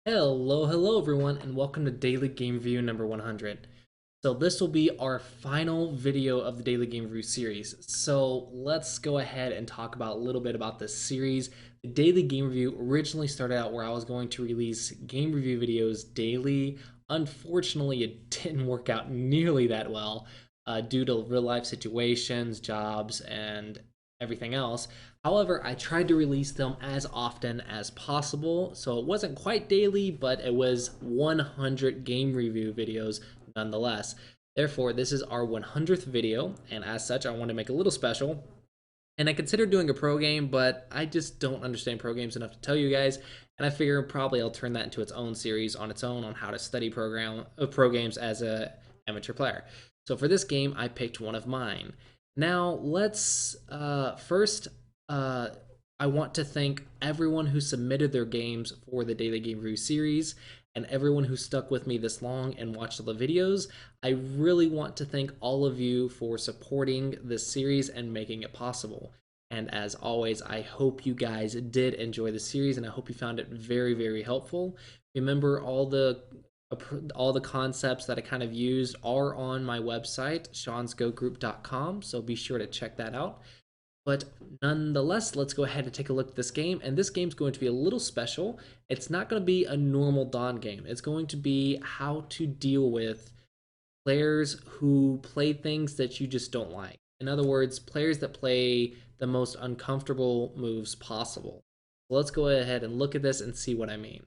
Hello everyone, and welcome to Daily Game Review number 100. So this will be our final video of the Daily Game Review series. So let's go ahead and talk about a little bit about this series. The Daily Game Review originally started out where I was going to release game review videos daily. Unfortunately, it didn't work out nearly that well due to real life situations, jobs, and everything else. However, I tried to release them as often as possible, so it wasn't quite daily, but it was 100 game review videos nonetheless. Therefore, this is our 100th video, and as such, I want to make a little special. And I considered doing a pro game, but I just don't understand pro games enough to tell you guys. And I figure probably I'll turn that into its own series on its own on how to study pro games as a amateur player. So for this game, I picked one of mine. Now let's first. I want to thank everyone who submitted their games for the Daily Game Review series and everyone who stuck with me this long and watched all the videos. I really want to thank all of you for supporting this series and making it possible. And as always, I hope you guys did enjoy the series and I hope you found it very, very helpful. Remember, all the concepts that I kind of used are on my website, seansgogroup.com, so be sure to check that out. But nonetheless, let's go ahead and take a look at this game. And this game's going to be a little special. It's not going to be a normal Dawn game. It's going to be how to deal with players who play things that you just don't like. In other words, players that play the most uncomfortable moves possible. So let's go ahead and look at this and see what I mean.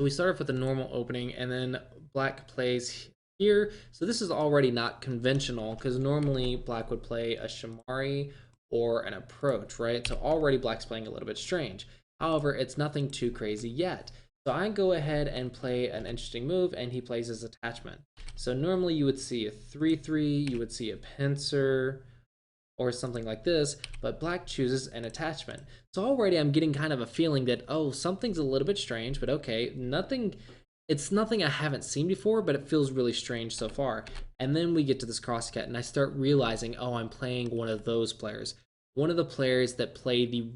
So we start off with a normal opening, and then black plays here. So this is already not conventional, because normally black would play a Shamari or an approach, right? So already black's playing a little bit strange. However, it's nothing too crazy yet. So I go ahead and play an interesting move, and he plays his attachment. So normally you would see a 3-3, you would see a pincer, or something like this, but black chooses an attachment. So already I'm getting kind of a feeling that, oh, something's a little bit strange, but okay, it's nothing I haven't seen before, but it feels really strange so far. And then we get to this cross cut, and I start realizing, oh, I'm playing one of those players. One of the players that play the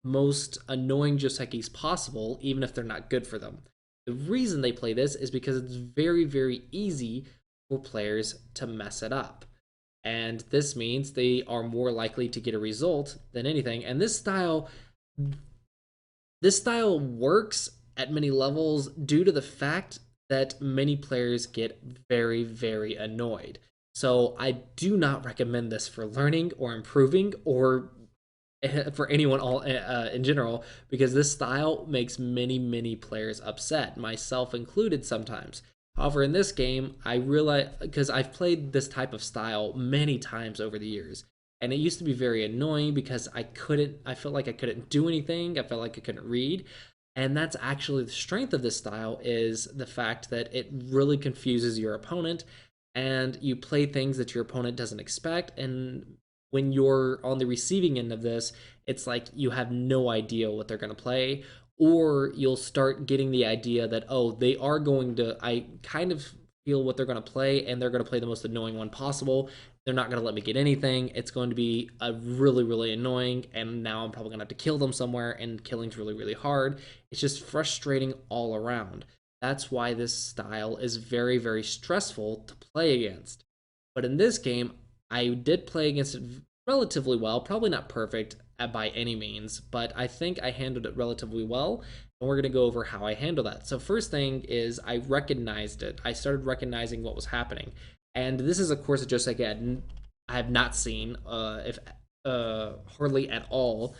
most annoying Josekis possible, even if they're not good for them. The reason they play this is because it's very, very easy for players to mess it up, and this means they are more likely to get a result than anything. And this style works at many levels due to the fact that many players get very, very annoyed. So I do not recommend this for learning or improving or for anyone all in general, because this style makes many, many players upset, myself included sometimes. However, in this game, I realize, because I've played this type of style many times over the years, and it used to be very annoying because I felt like I couldn't do anything. I felt like I couldn't read. And that's actually the strength of this style, is the fact that it really confuses your opponent and you play things that your opponent doesn't expect. And when you're on the receiving end of this, it's like you have no idea what they're going to play, or you'll start getting the idea that, oh, they are going to, I kind of feel what they're going to play, and they're going to play the most annoying one possible. They're not going to let me get anything. It's going to be a really, really annoying, and now I'm probably going to have to kill them somewhere, and killing's really, really hard. It's just frustrating all around. That's why this style is very, very stressful to play against. But in this game, I did play against it relatively well. Probably not perfect by any means, but I think I handled it relatively well. And we're going to go over how I handle that. So first thing is I recognized it. I started recognizing what was happening. And this is, of course, just like I have not seen, if hardly at all.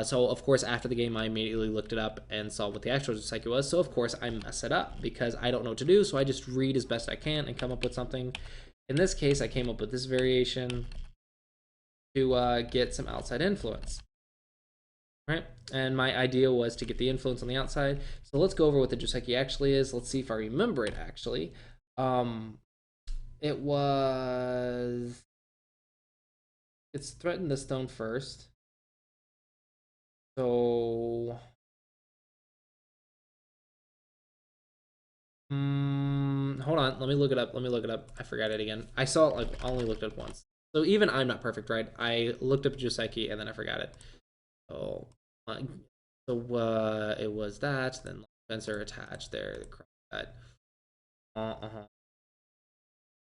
So of course, after the game, I immediately looked it up and saw what the actual Joseki was. So of course, I mess it up because I don't know what to do. So I just read as best I can and come up with something. In this case, I came up with this variation to get some outside influence, right? And my idea was to get the influence on the outside. So let's go over what the Joseki actually is. Let's see if I remember it actually. It was, it's threatened the stone first. So hold on, let me look it up. I forgot it again. I saw it, like, I only looked it up once. So even I'm not perfect, right? I looked up Joseki and then I forgot it. So So it was that, then Spencer attached there. That. Uh-huh.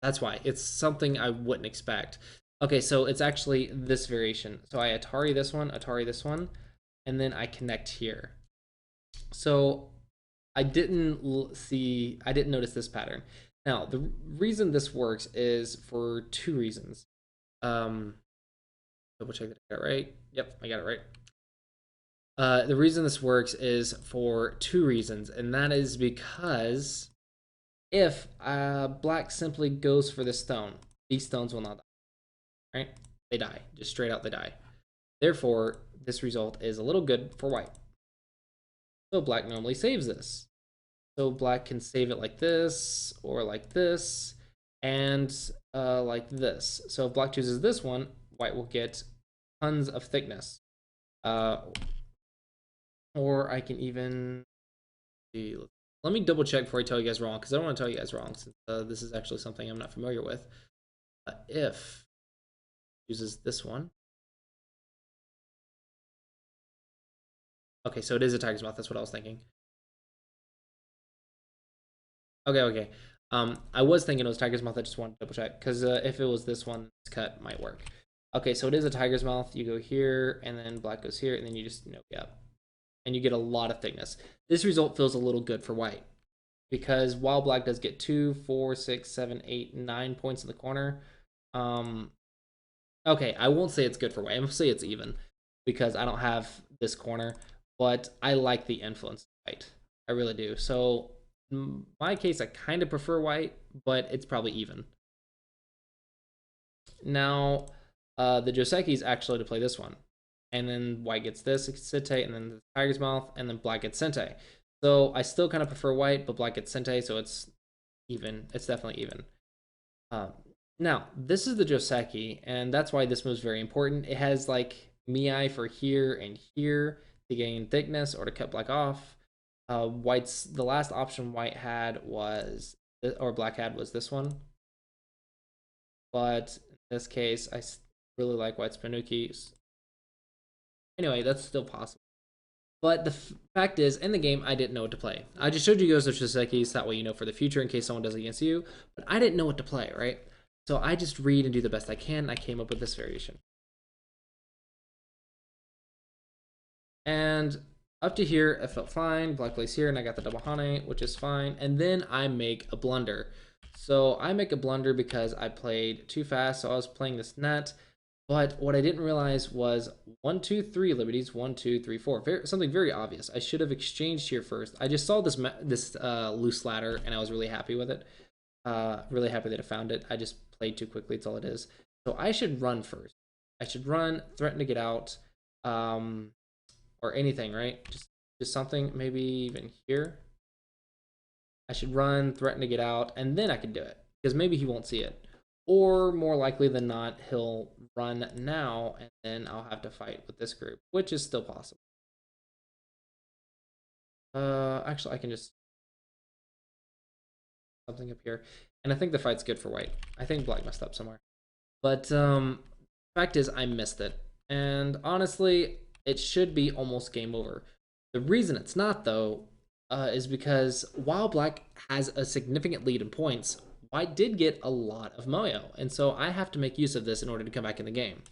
That's why. It's something I wouldn't expect. Okay, so it's actually this variation. So I Atari this one, and then I connect here. So I didn't notice this pattern. Now, the reason this works is for two reasons. Double check that I got it right. Yep, I got it right. The reason this works is for two reasons, and that is because if black simply goes for this stone, these stones will not die, right? They die, just straight out they die. Therefore, this result is a little good for white. So black normally saves this. So black can save it like this, or like this, and like this. So if black chooses this one, white will get tons of thickness. Or I can even see. Let me double check before I tell you guys wrong, because I don't want to tell you guys wrong, since this is actually something I'm not familiar with. If uses this one. Okay, so it is a tiger's mouth. That's what I was thinking. Okay. I was thinking it was tiger's mouth. I just wanted to double check, because if it was this one, this cut might work. Okay, so it is a tiger's mouth. You go here, and then black goes here, and then you just up, and you get a lot of thickness. This result feels a little good for white, because while black does get 2, 4, 6, 7, 8, 9 points in the corner, okay, I won't say it's good for white. I'm gonna say it's even, because I don't have this corner, but I like the influence of white. I really do. So in my case, I kind of prefer white, but it's probably even. Now, the Joseki is actually to play this one. And then white gets this Sente, and then the tiger's mouth, and then black gets Sente. So I still kind of prefer white, but black gets Sente, so it's even. It's definitely even. Now, this is the Joseki, and that's why this move is very important. It has like Mii for here and here to gain thickness or to cut black off. White's the last option white had was, or black had, was this one. But in this case, I really like white's Panuki. Anyway, that's still possible. But the fact is, in the game, I didn't know what to play. I just showed you guys the Josekis, that way you know for the future in case someone does it against you. But I didn't know what to play, right? So I just read and do the best I can. I came up with this variation. And up to here, it felt fine. Black plays here, and I got the double Hane, which is fine. And then I make a blunder. So I make a blunder because I played too fast. So I was playing this net. But what I didn't realize was 1, 2, 3 liberties, 1, 2, 3, 4. Something very obvious. I should have exchanged here first. I just saw this loose ladder, and I was really happy with it. Really happy that I found it. I just played too quickly. That's all it is. So I should run first. I should run, threaten to get out, or anything, right? Just something. Maybe even here. I should run, threaten to get out, and then I can do it, because maybe he won't see it. Or more likely than not, he'll run now, and then I'll have to fight with this group, which is still possible. Actually, I can just something up here, and I think the fight's good for white. I think black messed up somewhere, but fact is, I missed it, and honestly, it should be almost game over. The reason it's not, though, is because while black has a significant lead in points, white did get a lot of Moyo, and so I have to make use of this in order to come back in the game.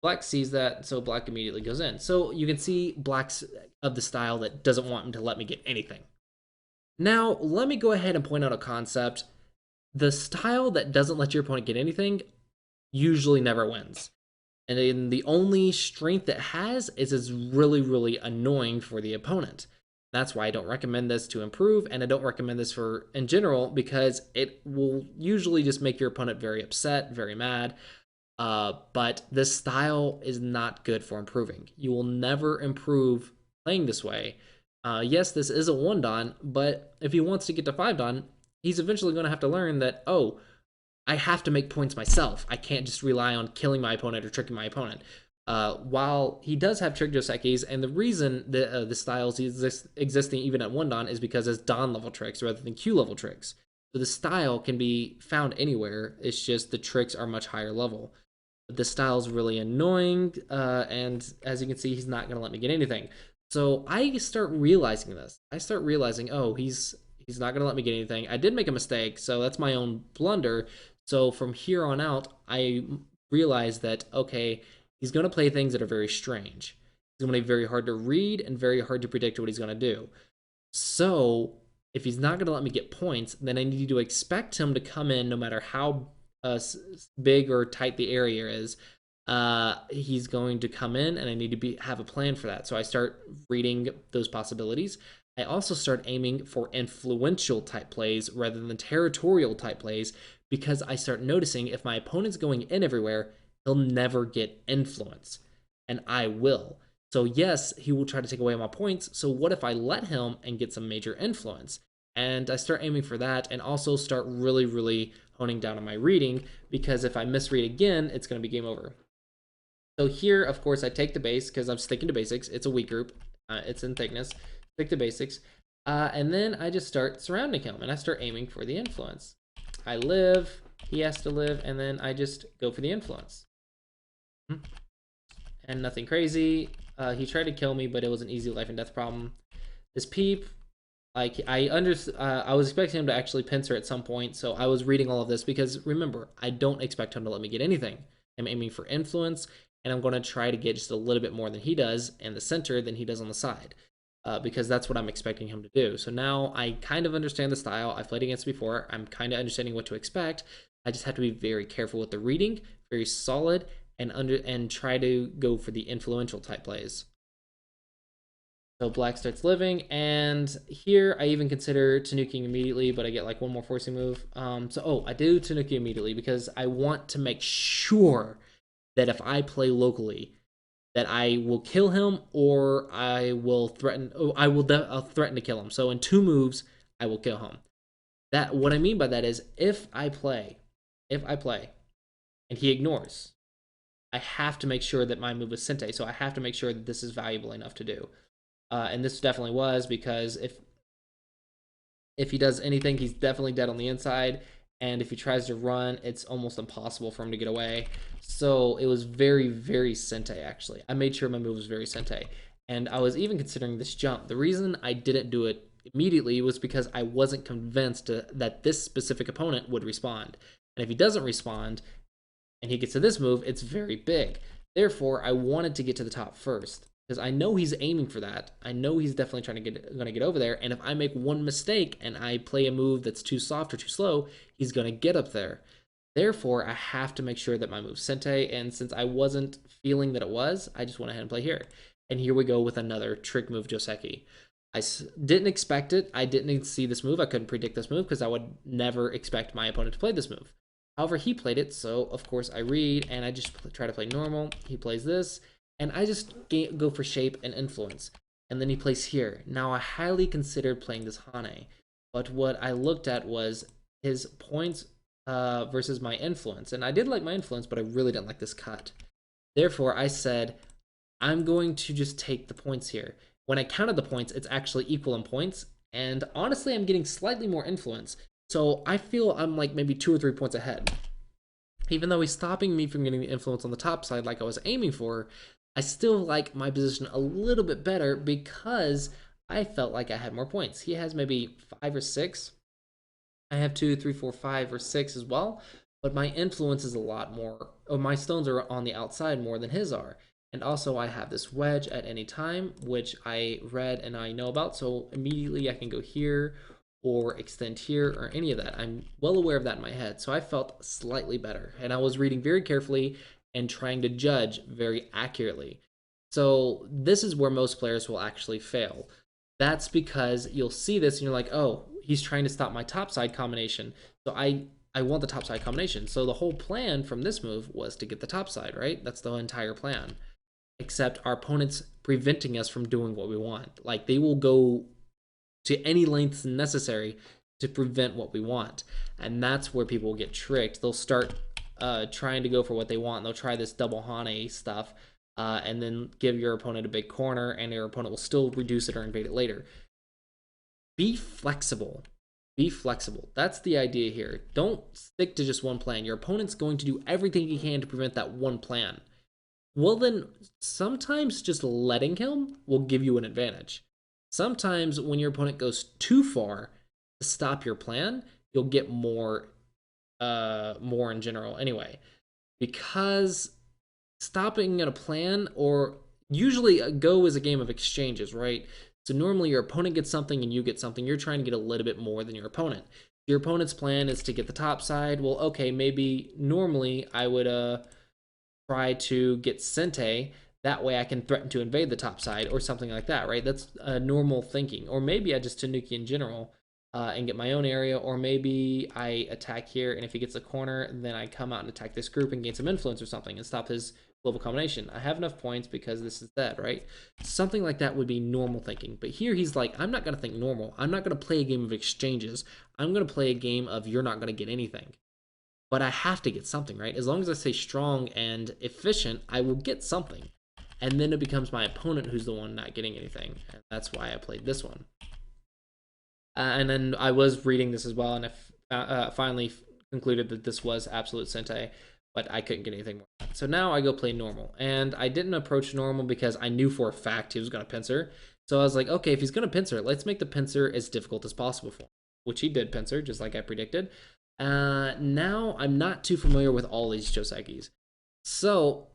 Black sees that, so black immediately goes in. So you can see black's of the style that doesn't want him to let me get anything. Now, let me go ahead and point out a concept. The style that doesn't let your opponent get anything usually never wins. And the only strength it has is it's really, really annoying for the opponent. That's why I don't recommend this to improve, and I don't recommend this for in general, because it will usually just make your opponent very upset, very mad. But this style is not good for improving. You will never improve playing this way. Yes, this is a 1-dan, but if he wants to get to 5-dan, he's eventually going to have to learn that, oh, I have to make points myself. I can't just rely on killing my opponent or tricking my opponent. While he does have trick Josekis, and the reason that the styles existing even at 1-dan is because it's Dan level tricks rather than Q level tricks. So the style can be found anywhere. It's just the tricks are much higher level. But the style is really annoying, and as you can see, he's not going to let me get anything. So I start realizing this. I start realizing, oh, he's not gonna let me get anything. I did make a mistake, so that's my own blunder. So from here on out, I realized that okay, he's gonna play things that are very strange. It's gonna be very hard to read and very hard to predict what he's gonna do. So if he's not gonna let me get points, then I need to expect him to come in no matter how big or tight the area is. He's going to come in, and I need to have a plan for that. So I start reading those possibilities. I also start aiming for influential type plays rather than territorial type plays because I start noticing if my opponent's going in everywhere, he'll never get influence, and I will. So yes, he will try to take away my points. So what if I let him and get some major influence? And I start aiming for that, and also start really, really honing down on my reading, because if I misread again, it's going to be game over. So here, of course, I take the base because I'm sticking to basics. It's a weak group. It's in thickness. Stick to basics. And then I just start surrounding him, and I start aiming for the influence. I live. He has to live, and then I just go for the influence. And nothing crazy. He tried to kill me, but it was an easy life and death problem. This peep, like I was expecting him to actually pincer at some point, so I was reading all of this because remember, I don't expect him to let me get anything. I'm aiming for influence, and I'm going to try to get just a little bit more than he does in the center than he does on the side, because that's what I'm expecting him to do. So now I kind of understand the style. I've played against before. I'm kind of understanding what to expect. I just have to be very careful with the reading, very solid, and try to go for the influential type plays. So black starts living, and here I even consider Tanuking immediately, but I get like one more forcing move. I do Tanuki immediately because I want to make sure that if I play locally, that I will kill him or I will threaten. Oh, I'll threaten to kill him. So in 2 moves, I will kill him. That what I mean by that is if I play, and he ignores, I have to make sure that my move is Sente. So I have to make sure that this is valuable enough to do. And this definitely was, because if he does anything, he's definitely dead on the inside. And if he tries to run, it's almost impossible for him to get away. So it was very, very Sente, actually. I made sure my move was very Sente. And I was even considering this jump. The reason I didn't do it immediately was because I wasn't convinced that this specific opponent would respond. And if he doesn't respond and he gets to this move, it's very big. Therefore, I wanted to get to the top first, because I know he's aiming for that. I know he's definitely going to get over there. And if I make one mistake and I play a move that's too soft or too slow, he's going to get up there. Therefore, I have to make sure that my move's Sente. And since I wasn't feeling that it was, I just went ahead and play here. And here we go with another trick move, Joseki. I didn't expect it. I didn't see this move. I couldn't predict this move because I would never expect my opponent to play this move. However, he played it, so of course I read and I just try to play normal. He plays this, and I just go for shape and influence. And then he plays here. Now I highly considered playing this Hane, but what I looked at was his points versus my influence. And I did like my influence, but I really didn't like this cut. Therefore, I said, I'm going to just take the points here. When I counted the points, it's actually equal in points. And honestly, I'm getting slightly more influence. So I feel I'm like maybe 2 or 3 points ahead. Even though he's stopping me from getting the influence on the top side like I was aiming for, I still like my position a little bit better because I felt like I had more points. He has maybe 5 or 6. I have 2, 3, 4, 5, or 6 as well. But my influence is a lot more, or my stones are on the outside more than his are. And also I have this wedge at any time, which I read and I know about. So immediately I can go here or extend here or any of that. I'm well aware of that in my head. So I felt slightly better. And I was reading very carefully and trying to judge very accurately. So this is where most players will actually fail. That's because you'll see this and you're like, oh, he's trying to stop my topside combination. So I want the topside combination. So the whole plan from this move was to get the topside, right? That's the entire plan. Except our opponent's preventing us from doing what we want. Like they will go to any lengths necessary to prevent what we want. And that's where people get tricked. They'll start trying to go for what they want. They'll try this double Hane stuff and then give your opponent a big corner, and your opponent will still reduce it or invade it later. Be flexible. Be flexible. That's the idea here. Don't stick to just one plan. Your opponent's going to do everything he can to prevent that one plan. Well, then sometimes just letting him will give you an advantage. Sometimes when your opponent goes too far to stop your plan, you'll get more in general anyway. Because stopping at a plan, or usually a Go is a game of exchanges, right? So normally your opponent gets something and you get something. You're trying to get a little bit more than your opponent. Your opponent's plan is to get the top side. Well, okay, maybe normally I would try to get Sente. That way I can threaten to invade the top side or something like that, right? That's normal thinking. Or maybe I just Tanuki in general and get my own area. Or maybe I attack here, and if he gets a corner, then I come out and attack this group and gain some influence or something and stop his global combination. I have enough points because this is dead, right? Something like that would be normal thinking. But here he's like, I'm not going to think normal. I'm not going to play a game of exchanges. I'm going to play a game of you're not going to get anything, but I have to get something, right? As long as I stay strong and efficient, I will get something. And then it becomes my opponent who's the one not getting anything. And that's why I played this one. And then I was reading this as well, and I finally concluded that this was absolute Sente, but I couldn't get anything more. So now I go play normal. And I didn't approach normal because I knew for a fact he was going to pincer. So I was like, okay, if he's going to pincer, let's make the pincer as difficult as possible for him, which he did pincer, just like I predicted. Now I'm not too familiar with all these Josekis. So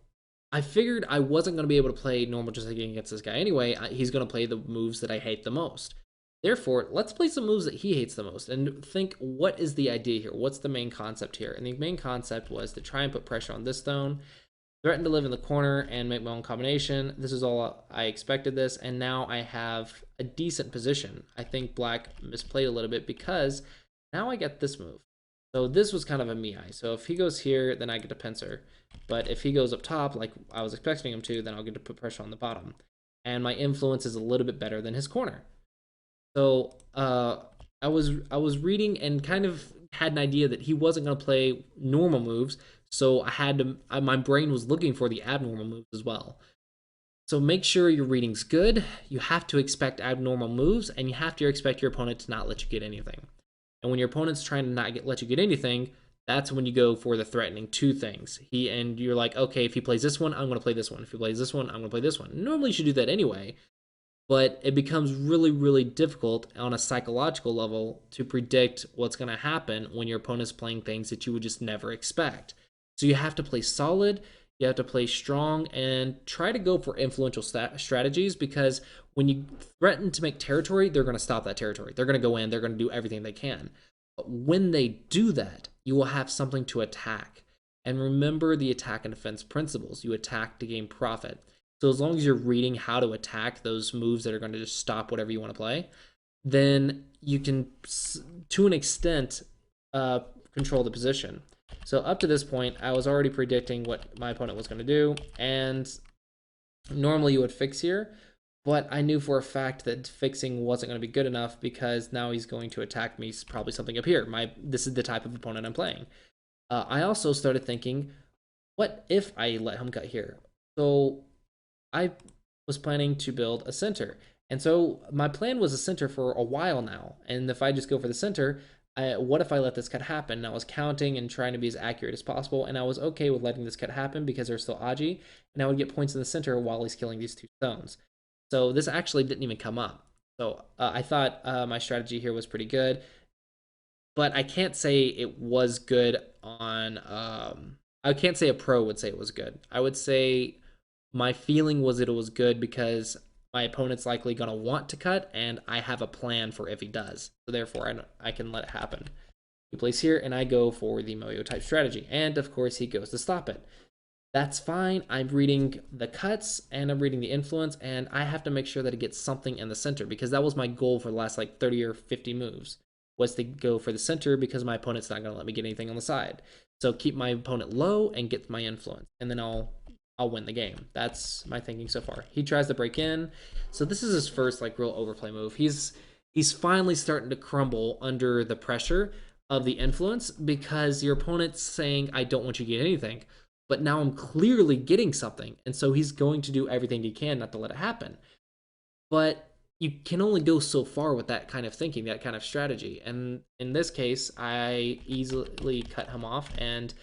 I figured I wasn't going to be able to play normal Joseki against this guy anyway. He's going to play the moves that I hate the most. Therefore, let's play some moves that he hates the most and think, what is the idea here? What's the main concept here? And the main concept was to try and put pressure on this stone, threaten to live in the corner, and make my own combination. This is all I expected this, and now I have a decent position. I think black misplayed a little bit because now I get this move. So this was kind of a Miai. So if he goes here, then I get to pincer. But if he goes up top, like I was expecting him to, then I'll get to put pressure on the bottom. And my influence is a little bit better than his corner. So I was reading and kind of had an idea that he wasn't going to play normal moves. So I had to. My brain was looking for the abnormal moves as well. So make sure your reading's good. You have to expect abnormal moves, and you have to expect your opponent to not let you get anything. And when your opponent's trying to not let you get anything, that's when you go for the threatening two things. And you're like, okay, if he plays this one, I'm going to play this one. If he plays this one, I'm going to play this one. Normally, you should do that anyway, but it becomes really, really difficult on a psychological level to predict what's going to happen when your opponent's playing things that you would just never expect. So you have to play solid, you have to play strong, and try to go for influential strategies, because when you threaten to make territory, they're going to stop that territory. They're going to go in, they're going to do everything they can. But when they do that, you will have something to attack. And remember the attack and defense principles. You attack to gain profit. So as long as you're reading how to attack those moves that are going to just stop whatever you want to play, then you can, to an extent, control the position. So up to this point, I was already predicting what my opponent was going to do, and normally you would fix here, but I knew for a fact that fixing wasn't going to be good enough because now he's going to attack me, probably something up here. This is the type of opponent I'm playing. I also started thinking, what if I let him cut here? So I was planning to build a center. And so my plan was a center for a while now. And if I just go for the center, what if I let this cut happen? And I was counting and trying to be as accurate as possible. And I was okay with letting this cut happen because there's still Aji. And I would get points in the center while he's killing these two stones. So this actually didn't even come up. So I thought my strategy here was pretty good. But I can't say it was good on... I can't say a pro would say it was good. I would say my feeling was that it was good because my opponent's likely going to want to cut, and I have a plan for if he does. So therefore, I can let it happen. He plays here, and I go for the Moyo type strategy. And of course, he goes to stop it. That's fine. I'm reading the cuts, and I'm reading the influence, and I have to make sure that it gets something in the center, because that was my goal for the last like 30 or 50 moves, was to go for the center because my opponent's not going to let me get anything on the side. So keep my opponent low and get my influence, and then I'll win the game. That's my thinking so far. He tries to break in. So this is his first like real overplay move. He's finally starting to crumble under the pressure of the influence because your opponent's saying, I don't want you to get anything. But now I'm clearly getting something. And so he's going to do everything he can not to let it happen. But you can only go so far with that kind of thinking, that kind of strategy. And in this case, I easily cut him off, and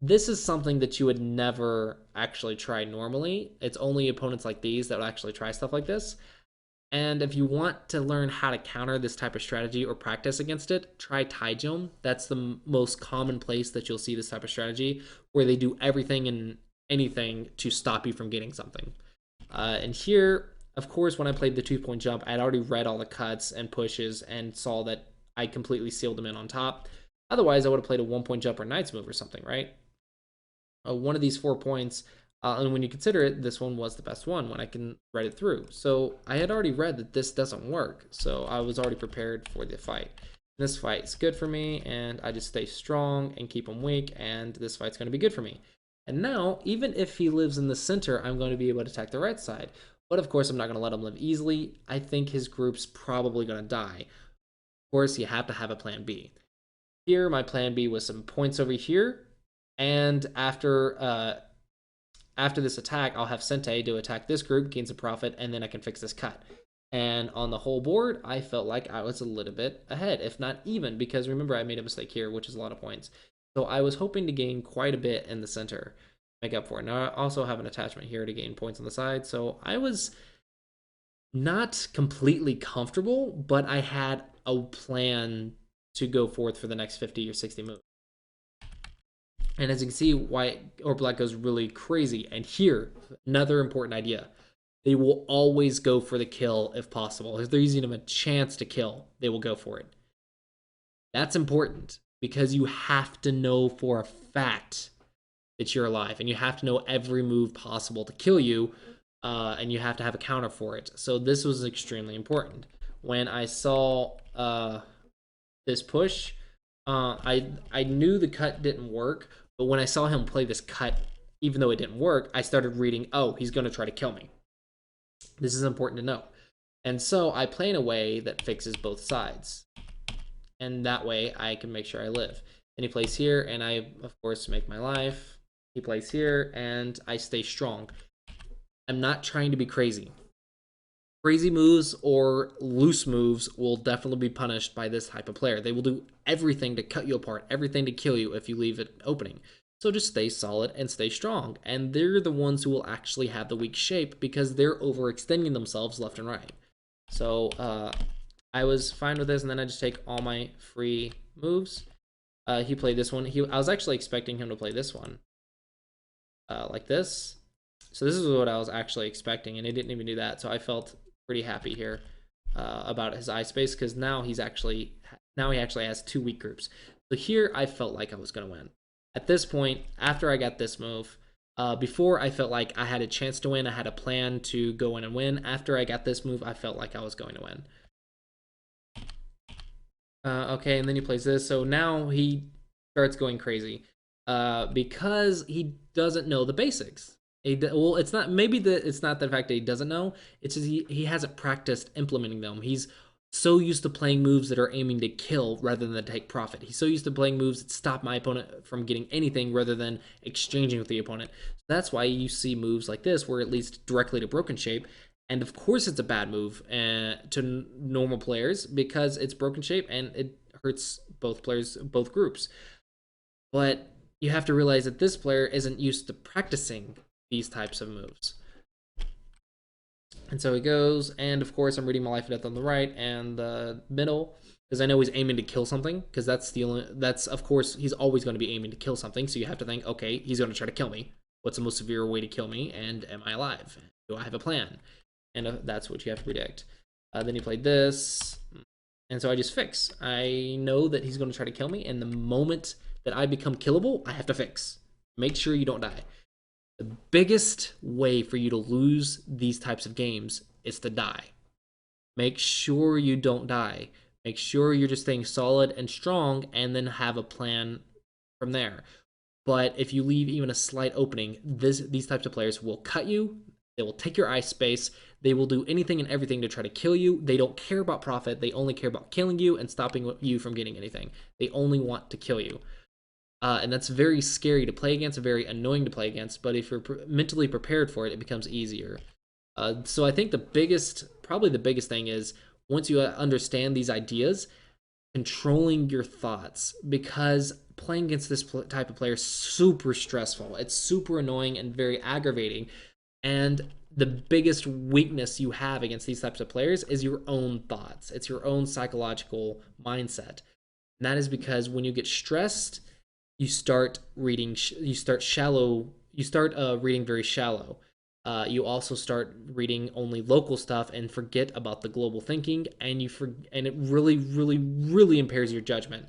This is something that you would never actually try normally. It's only opponents like these that would actually try stuff like this. And if you want to learn how to counter this type of strategy or practice against it, try Taijom. That's the most common place that you'll see this type of strategy, where they do everything and anything to stop you from getting something. And here, of course, when I played the 2-point jump, I had already read all the cuts and pushes and saw that I completely sealed them in on top. Otherwise, I would have played a 1-point jump or Knight's move or something, right? One of these 4 points, and when you consider it, this one was the best one when I can read it through. So I had already read that this doesn't work, so I was already prepared for the fight. This fight's good for me, and I just stay strong and keep him weak, and this fight's going to be good for me. And now, even if he lives in the center, I'm going to be able to attack the right side. But of course, I'm not going to let him live easily. I think his group's probably going to die. Of course, you have to have a plan B. Here, my plan B was some points over here, and after this attack, I'll have Sente to attack this group, gain some profit, and then I can fix this cut. And on the whole board, I felt like I was a little bit ahead, if not even, because remember I made a mistake here, which is a lot of points. So I was hoping to gain quite a bit in the center, make up for it. Now I also have an attachment here to gain points on the side, so I was not completely comfortable, but I had a plan to go forth for the next 50 or 60 moves. And as you can see, white or black goes really crazy. And here, another important idea. They will always go for the kill if possible. If they're using them a chance to kill, they will go for it. That's important because you have to know for a fact that you're alive, and you have to know every move possible to kill you, and you have to have a counter for it. So this was extremely important. When I saw this push, I knew the cut didn't work, but when I saw him play this cut, even though it didn't work, I started reading, oh, he's going to try to kill me. This is important to know. And so I play in a way that fixes both sides. And that way I can make sure I live. And he plays here, and I, of course, make my life. He plays here, and I stay strong. I'm not trying to be crazy. Crazy moves or loose moves will definitely be punished by this type of player. They will do everything to cut you apart, everything to kill you if you leave it opening. So just stay solid and stay strong. And they're the ones who will actually have the weak shape because they're overextending themselves left and right. So I was fine with this, and then I just take all my free moves. He played this one. I was actually expecting him to play this one. Like this. So this is what I was actually expecting, and he didn't even do that. So I felt pretty happy here about his eye space, because now he actually has 2 weak groups. So here I felt like I was going to win. At this point, after I got this move, before I felt like I had a chance to win, I had a plan to go in and win. After I got this move, I felt like I was going to win. Okay, and then he plays this. So now he starts going crazy because he doesn't know the basics. Well, it's not it's not the fact that he doesn't know. It's just he hasn't practiced implementing them. He's so used to playing moves that are aiming to kill rather than take profit. He's so used to playing moves that stop my opponent from getting anything rather than exchanging with the opponent. So that's why you see moves like this where it leads directly to broken shape. And of course, it's a bad move to normal players because it's broken shape and it hurts both players, both groups. But you have to realize that this player isn't used to practicing these types of moves. And so he goes, and of course I'm reading my life and death on the right and the middle, because I know he's aiming to kill something, because that's of course he's always going to be aiming to kill something. So you have to think, okay, he's going to try to kill me. What's the most severe way to kill me, and am I alive? Do I have a plan? And that's what you have to predict. Then he played this, and so I just fix. I know that he's going to try to kill me, and the moment that I become killable, I have to fix. Make sure you don't die. The biggest way for you to lose these types of games is to die. Make sure you don't die. Make sure you're just staying solid and strong, and then have a plan from there. But if you leave even a slight opening, these types of players will cut you. They will take your eye space. They will do anything and everything to try to kill you. They don't care about profit. They only care about killing you and stopping you from getting anything. They only want to kill you. And that's very scary to play against, very annoying to play against, but if you're mentally prepared for it, it becomes easier. So I think probably the biggest thing is, once you understand these ideas, controlling your thoughts, because playing against this type of player is super stressful. It's super annoying and very aggravating. And the biggest weakness you have against these types of players is your own thoughts. It's your own psychological mindset. And that is because when you get stressed, you start reading, you start reading very shallow. You also start reading only local stuff and forget about the global thinking, and and it really, really, really impairs your judgment.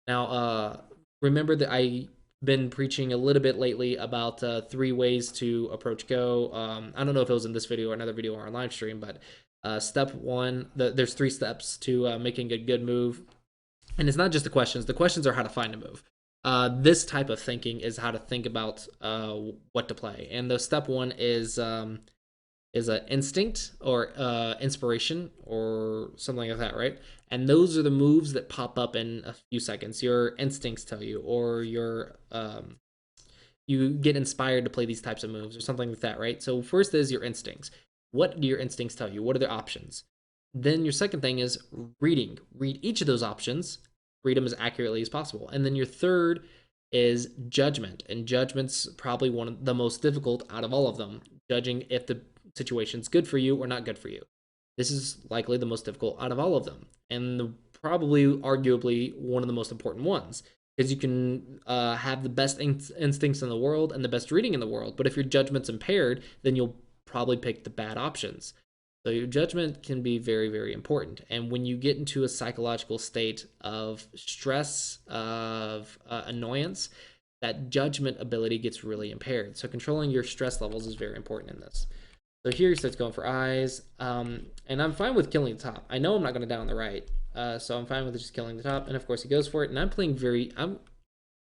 Now, remember that I've been preaching a little bit lately about 3 ways to approach Go. I don't know if it was in this video or another video or on live stream, but step one, there's 3 steps to making a good move, and it's not just the questions. The questions are how to find a move. This type of thinking is how to think about what to play. And the step one is an instinct or inspiration or something like that, right? And those are the moves that pop up in a few seconds. Your instincts tell you, or you get inspired to play these types of moves or something like that, right? So first is your instincts. What do your instincts tell you? What are the options? Then your second thing is reading. Read each of those options, read them as accurately as possible. And then your third is judgment. And judgment's probably one of the most difficult out of all of them, judging if the situation's good for you or not good for you. This is likely the most difficult out of all of them, and probably arguably one of the most important ones, because you can have the best instincts in the world and the best reading in the world, but if your judgment's impaired, then you'll probably pick the bad options. So your judgment can be very, very important. And when you get into a psychological state of stress, of annoyance, that judgment ability gets really impaired. So controlling your stress levels is very important in this. So here he starts going for eyes, and I'm fine with killing the top. I know I'm not going to die on the right, so I'm fine with just killing the top. And of course he goes for it, and I'm playing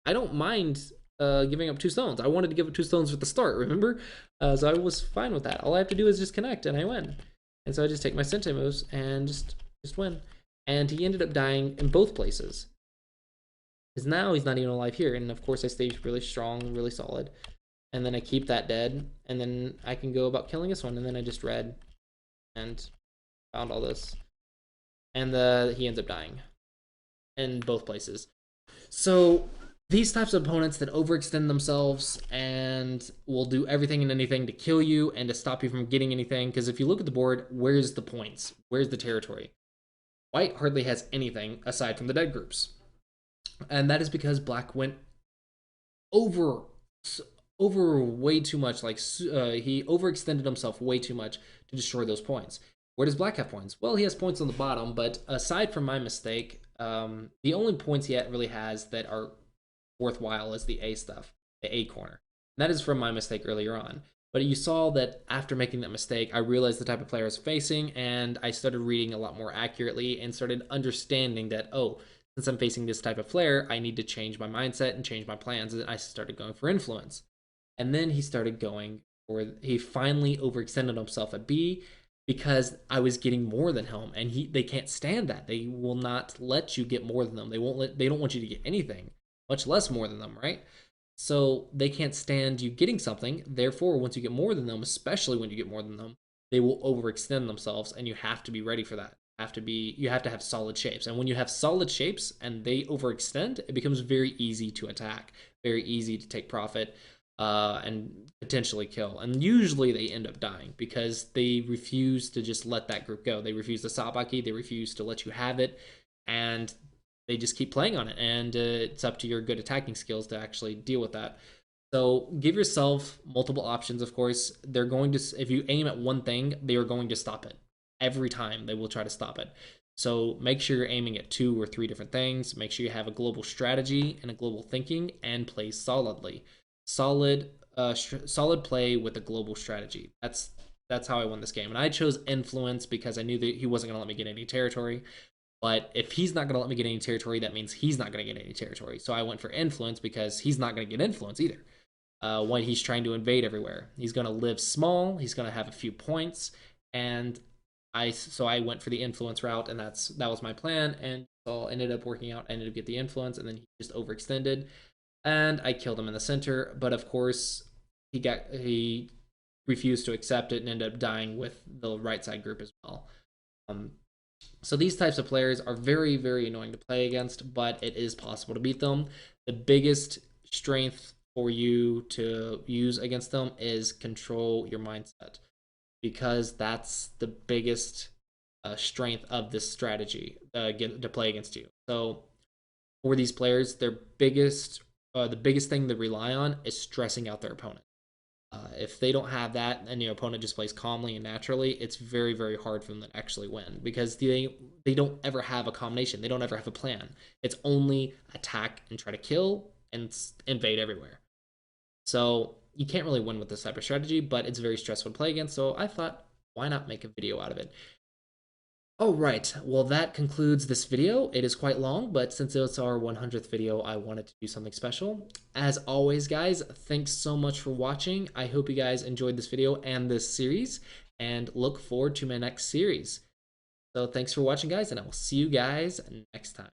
I don't mind giving up 2 stones. I wanted to give up 2 stones at the start, remember? So I was fine with that. All I have to do is just connect, and I win. And so I just take my Sente moves and just win. And he ended up dying in both places, because now he's not even alive here. And of course I stay really strong, really solid. And then I keep that dead, and then I can go about killing this one, and then I just read and found all this. And he ends up dying in both places. So these types of opponents that overextend themselves and will do everything and anything to kill you and to stop you from getting anything, because if you look at the board, where's the points? Where's the territory? White hardly has anything aside from the dead groups. And that is because black went over way too much. Like he overextended himself way too much to destroy those points. Where does black have points? Well, he has points on the bottom, but aside from my mistake, the only points he really has that are worthwhile is the A stuff, the A corner. And that is from my mistake earlier on. But you saw that after making that mistake, I realized the type of player I was facing, and I started reading a lot more accurately and started understanding that, oh, since I'm facing this type of player, I need to change my mindset and change my plans. And I started going for influence. And then he started going for, he finally overextended himself at B, because I was getting more than him, and they can't stand that. They will not let you get more than them. They don't want you to get anything, much less more than them, right? So they can't stand you getting something. Therefore, once you get more than them, especially when you get more than them, they will overextend themselves, and you have to be ready for that. You have to have solid shapes. And when you have solid shapes and they overextend, it becomes very easy to attack, very easy to take profit. And potentially kill. And usually they end up dying because they refuse to just let that group go. They refuse the Sabaki, they refuse to let you have it, and they just keep playing on it. And it's up to your good attacking skills to actually deal with that. So give yourself multiple options, of course. They're going to, if you aim at one thing, they are going to stop it. Every time they will try to stop it. So make sure you're aiming at 2 or 3 different things. Make sure you have a global strategy and a global thinking, and play solidly. Solid play with a global strategy. That's how I won this game. And I chose influence because I knew that he wasn't going to let me get any territory. But if he's not going to let me get any territory, that means he's not going to get any territory. So I went for influence because he's not going to get influence either. When he's trying to invade everywhere, he's going to live small. He's going to have a few points, and so I went for the influence route, and that was my plan. And so ended up working out. I ended up getting the influence, and then he just overextended. And I killed him in the center, but of course he refused to accept it and ended up dying with the right side group as well. So these types of players are very, very annoying to play against, but it is possible to beat them. the biggest strength for you to use against them is control your mindset, because that's the biggest strength of this strategy to play against you. So for these players, the biggest thing they rely on is stressing out their opponent. If they don't have that and your opponent just plays calmly and naturally, it's very, very hard for them to actually win, because they don't ever have a combination. They don't ever have a plan. It's only attack and try to kill and invade everywhere. So you can't really win with this type of strategy, but it's very stressful to play against. So I thought, why not make a video out of it? Oh, right. Well, that concludes this video. It is quite long, but since it's our 100th video, I wanted to do something special. As always, guys, thanks so much for watching. I hope you guys enjoyed this video and this series, and look forward to my next series. So thanks for watching, guys, and I will see you guys next time.